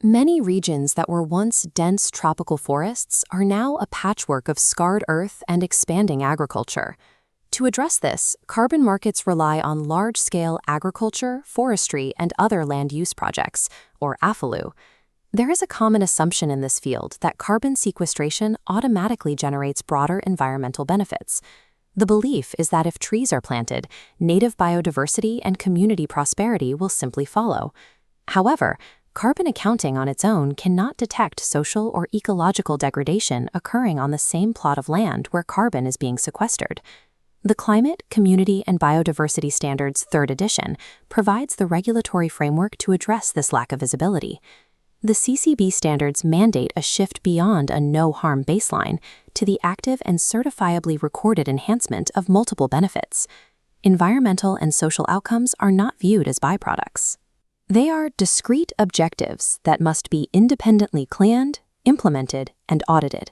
Many regions that were once dense tropical forests are now a patchwork of scarred earth and expanding agriculture. To address this, carbon markets rely on large-scale agriculture, forestry, and other land use projects, or AFLU. There is a common assumption in this field that carbon sequestration automatically generates broader environmental benefits. The belief is that if trees are planted, native biodiversity and community prosperity will simply follow. However, carbon accounting on its own cannot detect social or ecological degradation occurring on the same plot of land where carbon is being sequestered. The Climate, Community, and Biodiversity Standards 3rd edition provides the regulatory framework to address this lack of visibility. The CCB standards mandate a shift beyond a no-harm baseline to the active and certifiably recorded enhancement of multiple benefits. Environmental and social outcomes are not viewed as byproducts. They are discrete objectives that must be independently planned, implemented, and audited.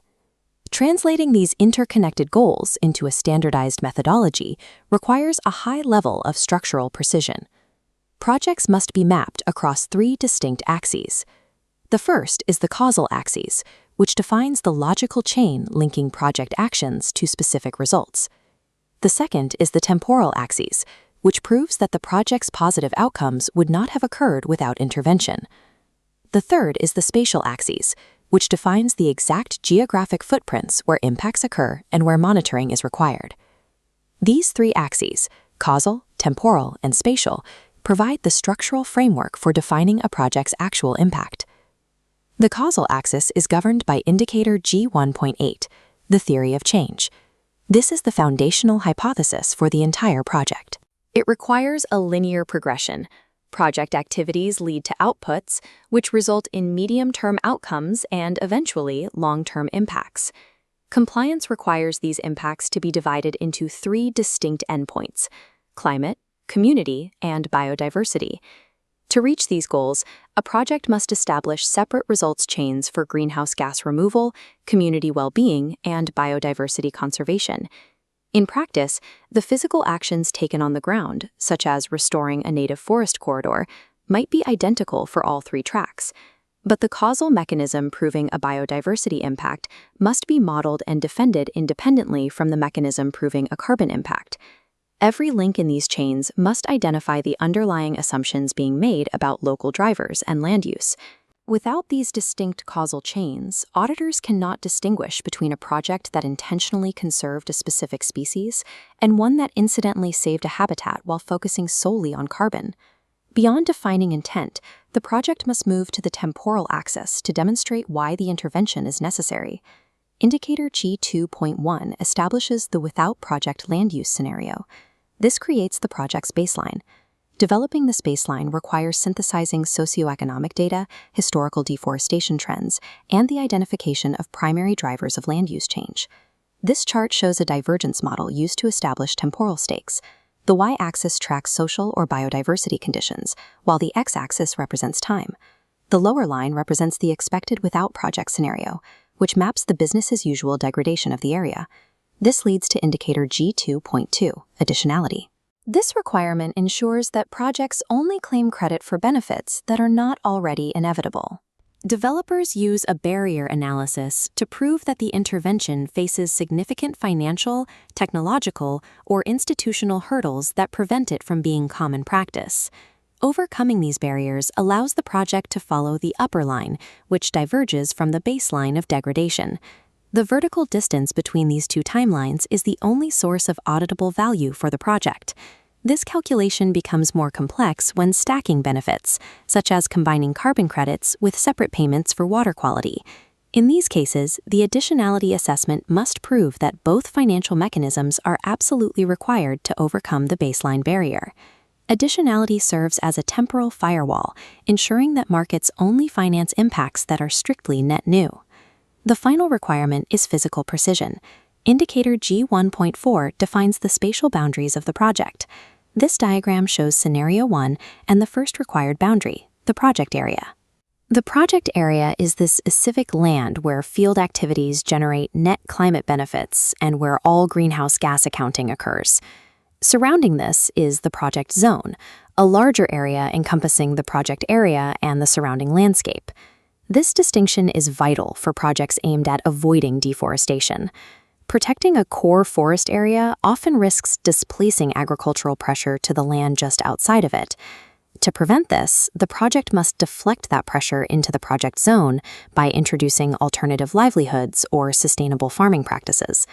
Translating these interconnected goals into a standardized methodology requires a high level of structural precision. Projects must be mapped across 3 distinct axes. The first is the causal axis, which defines the logical chain linking project actions to specific results. The second is the temporal axis, which proves that the project's positive outcomes would not have occurred without intervention. The third is the spatial axis, which defines the exact geographic footprints where impacts occur and where monitoring is required. These 3 axes, causal, temporal, and spatial, provide the structural framework for defining a project's actual impact. The causal axis is governed by indicator G1.8, the theory of change. This is the foundational hypothesis for the entire project. It requires a linear progression. Project activities lead to outputs, which result in medium-term outcomes and, eventually, long-term impacts. Compliance requires these impacts to be divided into 3 distinct endpoints: climate, community, and biodiversity. To reach these goals, a project must establish separate results chains for greenhouse gas removal, community well-being, and biodiversity conservation. In practice, the physical actions taken on the ground, such as restoring a native forest corridor, might be identical for all 3 tracks. But the causal mechanism proving a biodiversity impact must be modeled and defended independently from the mechanism proving a carbon impact. Every link in these chains must identify the underlying assumptions being made about local drivers and land use. Without these distinct causal chains, auditors cannot distinguish between a project that intentionally conserved a specific species and one that incidentally saved a habitat while focusing solely on carbon. Beyond defining intent, the project must move to the temporal axis to demonstrate why the intervention is necessary. Indicator G2.1 establishes the without project land use scenario. This creates the project's baseline. Developing this baseline requires synthesizing socioeconomic data, historical deforestation trends, and the identification of primary drivers of land use change. This chart shows a divergence model used to establish temporal stakes. The y-axis tracks social or biodiversity conditions, while the x-axis represents time. The lower line represents the expected without project scenario, which maps the business-as-usual degradation of the area. This leads to indicator G2.2, additionality. This requirement ensures that projects only claim credit for benefits that are not already inevitable. Developers use a barrier analysis to prove that the intervention faces significant financial, technological, or institutional hurdles that prevent it from being common practice. Overcoming these barriers allows the project to follow the upper line, which diverges from the baseline of degradation. The vertical distance between these 2 timelines is the only source of auditable value for the project. This calculation becomes more complex when stacking benefits, such as combining carbon credits with separate payments for water quality. In these cases, the additionality assessment must prove that both financial mechanisms are absolutely required to overcome the baseline barrier. Additionality serves as a temporal firewall, ensuring that markets only finance impacts that are strictly net new. The final requirement is physical precision. Indicator G1.4 defines the spatial boundaries of the project. This diagram shows Scenario 1 and the first required boundary, the project area. The project area is the specific land where field activities generate net climate benefits and where all greenhouse gas accounting occurs. Surrounding this is the project zone, a larger area encompassing the project area and the surrounding landscape. This distinction is vital for projects aimed at avoiding deforestation. Protecting a core forest area often risks displacing agricultural pressure to the land just outside of it. To prevent this, the project must deflect that pressure into the project zone by introducing alternative livelihoods or sustainable farming practices.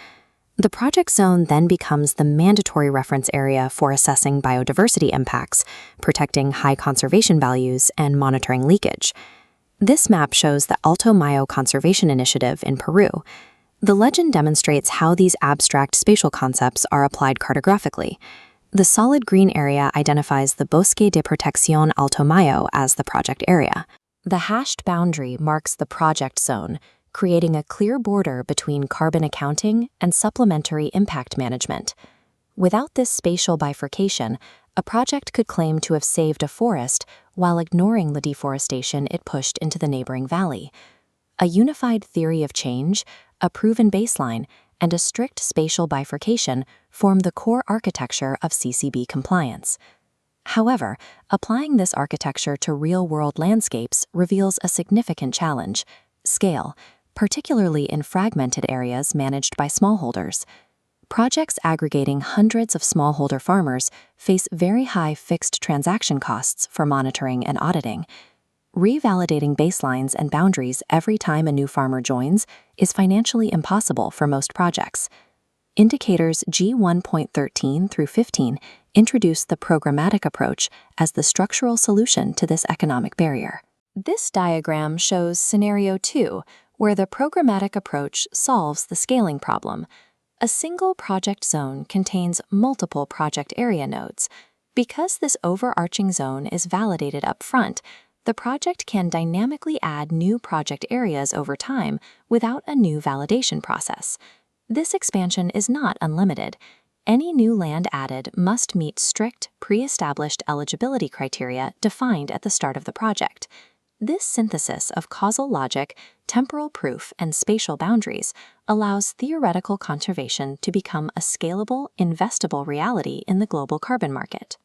The project zone then becomes the mandatory reference area for assessing biodiversity impacts, protecting high conservation values, and monitoring leakage. This map shows the Alto Mayo Conservation Initiative in Peru. The legend demonstrates how these abstract spatial concepts are applied cartographically. The solid green area identifies the Bosque de Protección Alto Mayo as the project area. The hashed boundary marks the project zone, creating a clear border between carbon accounting and supplementary impact management. Without this spatial bifurcation, a project could claim to have saved a forest while ignoring the deforestation it pushed into the neighboring valley. A unified theory of change, a proven baseline, and a strict spatial bifurcation form the core architecture of CCB compliance. However, applying this architecture to real-world landscapes reveals a significant challenge: scale, particularly in fragmented areas managed by smallholders. Projects aggregating hundreds of smallholder farmers face very high fixed transaction costs for monitoring and auditing. Revalidating baselines and boundaries every time a new farmer joins is financially impossible for most projects. Indicators G1.13 through 15 introduce the programmatic approach as the structural solution to this economic barrier. This diagram shows Scenario 2, where the programmatic approach solves the scaling problem. A single project zone contains multiple project area nodes. Because this overarching zone is validated up front, the project can dynamically add new project areas over time without a new validation process. This expansion is not unlimited. Any new land added must meet strict, pre-established eligibility criteria defined at the start of the project. This synthesis of causal logic, temporal proof, and spatial boundaries allows theoretical conservation to become a scalable, investable reality in the global carbon market.